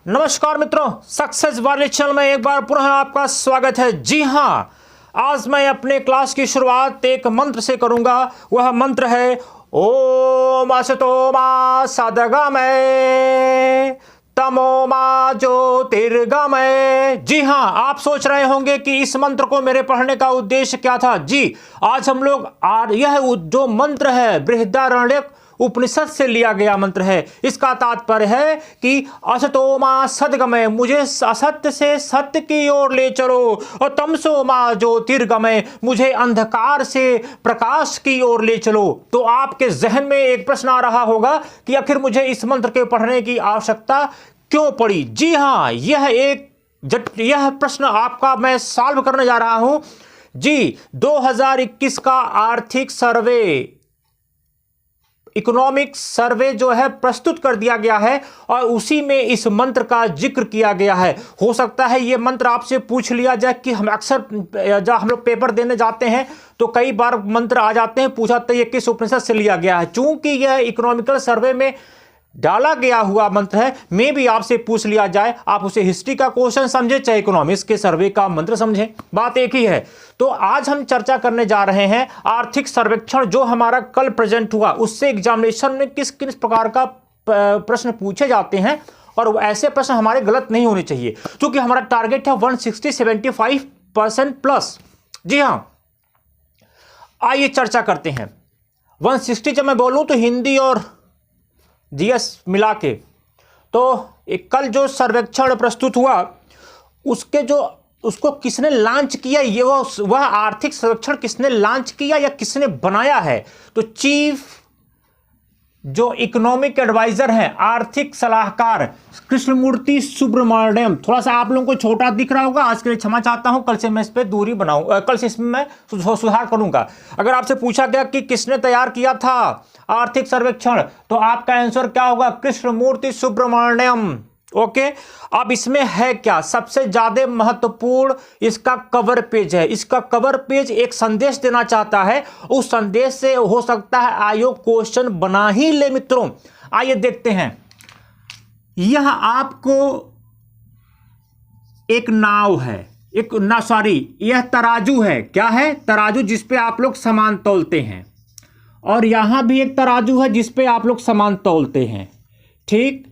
नमस्कार मित्रों, सक्सेस वाले चैनल में एक बार पुनः आपका स्वागत है। जी हाँ, आज मैं अपने क्लास की शुरुआत एक मंत्र से करूंगा। वह मंत्र है ओम असतो मा सद्गमय तमो मा ज्योतिर्गमय। जी हाँ, आप सोच रहे होंगे कि इस मंत्र को मेरे पढ़ने का उद्देश्य क्या था। जी, आज हम लोग यह जो मंत्र है बृहदारण्यक उपनिषद से लिया गया मंत्र है। इसका तात्पर्य है कि असतो मा सद्गमय, मुझे असत्य से सत्य की ओर ले चलो, और तमसो मा ज्योतिर्गमय, मुझे अंधकार से प्रकाश की ओर ले चलो। तो आपके जहन में एक प्रश्न आ रहा होगा कि आखिर मुझे इस मंत्र के पढ़ने की आवश्यकता क्यों पड़ी। जी हाँ, यह प्रश्न आपका मैं सॉल्व करने जा रहा हूं। जी, 2021 का आर्थिक सर्वे, इकोनॉमिक सर्वे जो है प्रस्तुत कर दिया गया है और उसी में इस मंत्र का जिक्र किया गया है। हो सकता है ये मंत्र आपसे पूछ लिया जाए कि हम अक्सर जब हम लोग पेपर देने जाते हैं तो कई बार मंत्र आ जाते हैं, पूछा तो ये किस उपनिषद से लिया गया है। चूंकि यह इकोनॉमिकल सर्वे में डाला गया हुआ मंत्र है, में भी आपसे पूछ लिया जाए, आप उसे हिस्ट्री का क्वेश्चन समझे चाहे इकोनॉमिक्स के सर्वे का मंत्र समझे, बात एक ही है। तो आज हम चर्चा करने जा रहे हैं आर्थिक सर्वेक्षण जो हमारा कल प्रेजेंट हुआ, उससे एग्जामिनेशन में किस किस प्रकार का प्रश्न पूछे जाते हैं, और ऐसे प्रश्न हमारे गलत नहीं होने चाहिए क्योंकि हमारा टारगेट है 160-75% प्लस। जी हाँ, आइए चर्चा करते हैं। 160 जब मैं बोलूं तो हिंदी और जीएस मिला के, तो एक कल जो सर्वेक्षण प्रस्तुत हुआ उसको किसने लॉन्च किया, ये वह आर्थिक सर्वेक्षण किसने लॉन्च किया या किसने बनाया है। तो चीफ जो इकोनॉमिक एडवाइजर हैं, आर्थिक सलाहकार कृष्णमूर्ति सुब्रमण्यम। थोड़ा सा आप लोगों को छोटा दिख रहा होगा, आज के लिए क्षमा चाहता हूं, कल से मैं इस पर दूरी बनाऊं, कल से इसमें मैं सुधार करूंगा। अगर आपसे पूछा गया कि किसने तैयार किया था आर्थिक सर्वेक्षण, तो आपका आंसर क्या होगा? कृष्णमूर्ति सुब्रमण्यम। ओके, अब इसमें है क्या? सबसे ज्यादा महत्वपूर्ण इसका कवर पेज है। इसका कवर पेज एक संदेश देना चाहता है, उस संदेश से हो सकता है आयोग क्वेश्चन बना ही ले। मित्रों आइए देखते हैं। यह आपको एक नाव है, यह तराजू है। क्या है? तराजू, जिस पे आप लोग सामान तौलते हैं, और यहां भी एक तराजू है जिस पे आप लोग सामान तौलते हैं। ठीक,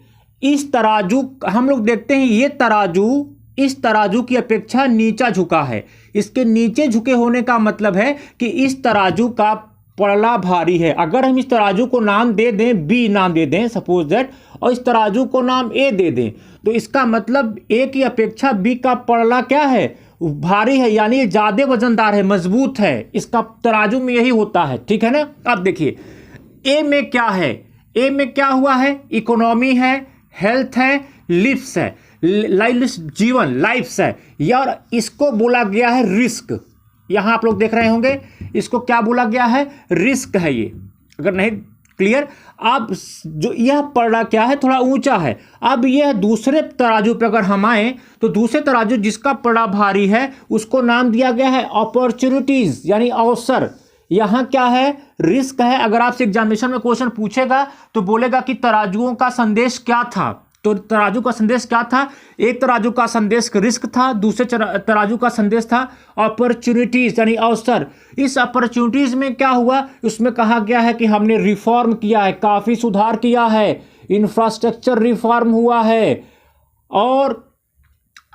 इस तराजू हम लोग देखते हैं, ये तराजू इस तराजू की अपेक्षा नीचा झुका है। इसके नीचे झुके होने का मतलब है कि इस तराजू का पलड़ा भारी है। अगर हम इस तराजू को नाम दे दें, बी नाम दे दें सपोज दैट, और इस तराजू को नाम ए दे दें, तो इसका मतलब ए की अपेक्षा बी का पलड़ा क्या है? भारी है, यानी ये ज्यादा वजनदार है, मजबूत है। इसका तराजू में यही होता है। ठीक है ना। अब देखिए ए में क्या है? ए में क्या हुआ है? इकोनॉमी है, हेल्थ है, लिव्स है, जीवन, लाइफ्स है, यार इसको बोला गया है रिस्क। यहां आप लोग देख रहे होंगे, इसको क्या बोला गया है? रिस्क है ये। अगर नहीं क्लियर, अब जो यह पलड़ा क्या है? थोड़ा ऊंचा है। अब यह दूसरे तराजू पे अगर हम आए तो दूसरे तराजू जिसका पलड़ा भारी है उसको नाम दिया गया है अपॉर्चुनिटीज, यानी अवसर। यहां क्या है? रिस्क है। अगर आपसे एग्जामिनेशन में क्वेश्चन पूछेगा तो बोलेगा कि तराजुओं का संदेश क्या था, तो तराजू का संदेश क्या था? एक तराजू का संदेश रिस्क था, दूसरे तराजू का संदेश था अपॉर्चुनिटीज, यानी अवसर। इस अपॉर्चुनिटीज में क्या हुआ? उसमें कहा गया है कि हमने रिफॉर्म किया है, काफी सुधार किया है, इंफ्रास्ट्रक्चर रिफॉर्म हुआ है, और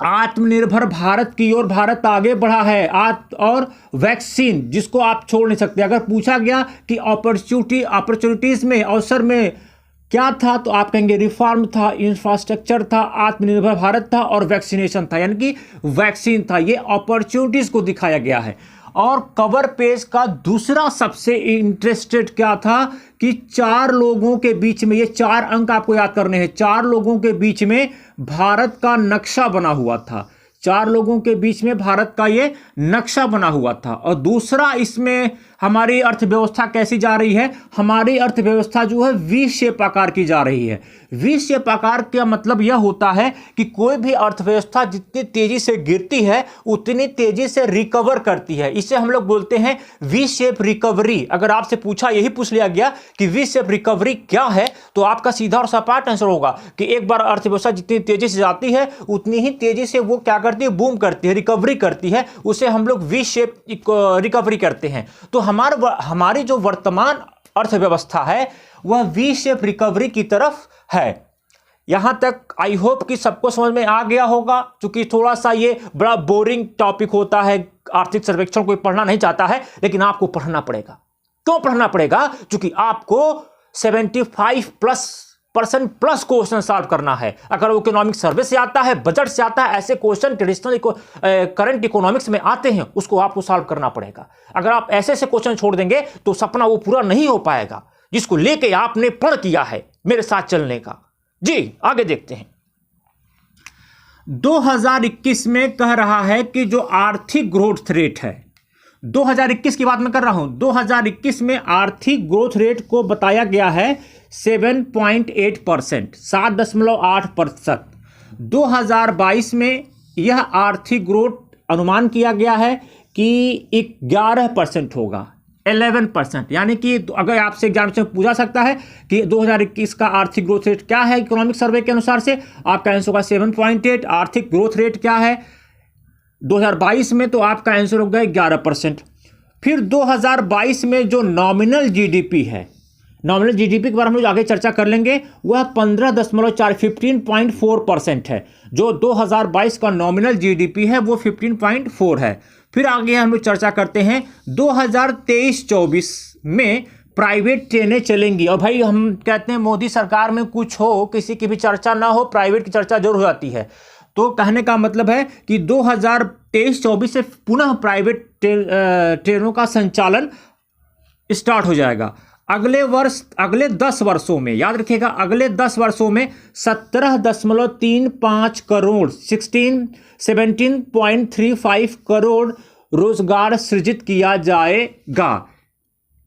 आत्मनिर्भर भारत की ओर भारत आगे बढ़ा है। और वैक्सीन, जिसको आप छोड़ नहीं सकते। अगर पूछा गया कि अपॉर्चुनिटीज में, अवसर में क्या था, तो आप कहेंगे रिफॉर्म था, इंफ्रास्ट्रक्चर था, आत्मनिर्भर भारत था और वैक्सीनेशन था, यानी कि वैक्सीन था। ये अपॉर्चुनिटीज को दिखाया गया है। और कवर पेज का दूसरा सबसे इंटरेस्टेड क्या था कि 4 लोगों के बीच में, ये 4 अंक आपको याद करने हैं, 4 लोगों के बीच में भारत का नक्शा बना हुआ था। 4 लोगों के बीच में भारत का ये नक्शा बना हुआ था। और दूसरा, इसमें हमारी अर्थव्यवस्था कैसी जा रही है? हमारी अर्थव्यवस्था जो है वी शेप आकार की जा रही है। वी शेप आकार का मतलब यह होता है कि कोई भी अर्थव्यवस्था जितनी तेजी से गिरती है उतनी तेजी से रिकवर करती है। इसे हम लोग बोलते हैं वी शेप रिकवरी। अगर आपसे यही पूछ लिया गया कि वी शेप रिकवरी क्या है, तो आपका सीधा और सपाट आंसर होगा कि एक बार अर्थव्यवस्था जितनी तेजी से जाती है उतनी ही तेजी से वो क्या करती है, बूम करती है, रिकवरी करती है। उसे हम लोग वी शेप रिकवरी करते हैं। तो हमारी जो वर्तमान अर्थव्यवस्था है वह वी शेप रिकवरी की तरफ है। यहां तक आई होप कि सबको समझ में आ गया होगा। क्योंकि थोड़ा सा ये बड़ा बोरिंग टॉपिक होता है, आर्थिक सर्वेक्षण कोई पढ़ना नहीं चाहता है, लेकिन आपको पढ़ना पड़ेगा। क्यों पढ़ना पड़ेगा? क्योंकि आपको 75% प्लस क्वेश्चन सॉल्व करना है। अगर वो इकोनॉमिक सर्वे से आता है, बजट से आता है, ऐसे क्वेश्चन ट्रेडिशनल करंट इकोनॉमिक्स में आते हैं, उसको आपको सॉल्व करना पड़ेगा। अगर आप ऐसे क्वेश्चन छोड़ देंगे तो सपना वो पूरा नहीं हो पाएगा जिसको लेके आपने प्रण किया है मेरे साथ चलने का। जी आगे देखते हैं। 2021 में कह रहा है कि जो आर्थिक ग्रोथ रेट है, 2021 की बात मैं कर रहा हूं, 2021 में आर्थिक ग्रोथ रेट को बताया गया है 7.8%, 7.8%। 2022 में यह आर्थिक ग्रोथ अनुमान किया गया है कि 11% होगा, 11%। यानी कि अगर आपसे एग्जाम से पूछा सकता है कि 2021 का आर्थिक ग्रोथ रेट क्या है इकोनॉमिक सर्वे के अनुसार से, आपका आंसर होगा 7.8। आर्थिक ग्रोथ रेट क्या है 2022 में, तो आपका आंसर होगा 11%। फिर 2022 में जो नॉमिनल जीडीपी है, नॉमिनल जीडीपी के बारे में हम लोग आगे चर्चा कर लेंगे, वह 15.4% है। जो 2022 का नॉमिनल जीडीपी है वो 15.4 है। फिर आगे हम लोग चर्चा करते हैं 2023-24 में प्राइवेट ट्रेनें चलेंगी। और भाई हम कहते हैं मोदी सरकार में कुछ हो, किसी की भी चर्चा ना हो, प्राइवेट की चर्चा जरूर हो जाती है। तो कहने का मतलब है कि 2023-24 से पुनः प्राइवेट ट्रेनों का संचालन स्टार्ट हो जाएगा। अगले 10 वर्षों में, याद रखिएगा, अगले 10 वर्षों में 17.35 करोड़ 17.35 करोड़ रोजगार सृजित किया जाएगा।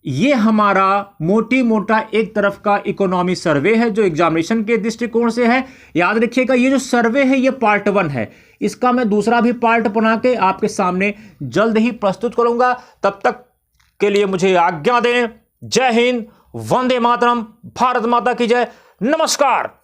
ये हमारा मोटा एक तरफ का इकोनॉमी सर्वे है जो एग्जामिनेशन के दृष्टिकोण से है। याद रखिएगा ये जो सर्वे है ये पार्ट 1 है। इसका मैं दूसरा भी पार्ट बना के आपके सामने जल्द ही प्रस्तुत करूंगा। तब तक के लिए मुझे आज्ञा दें। जय हिंद, वंदे मातरम, भारत माता की जय, नमस्कार।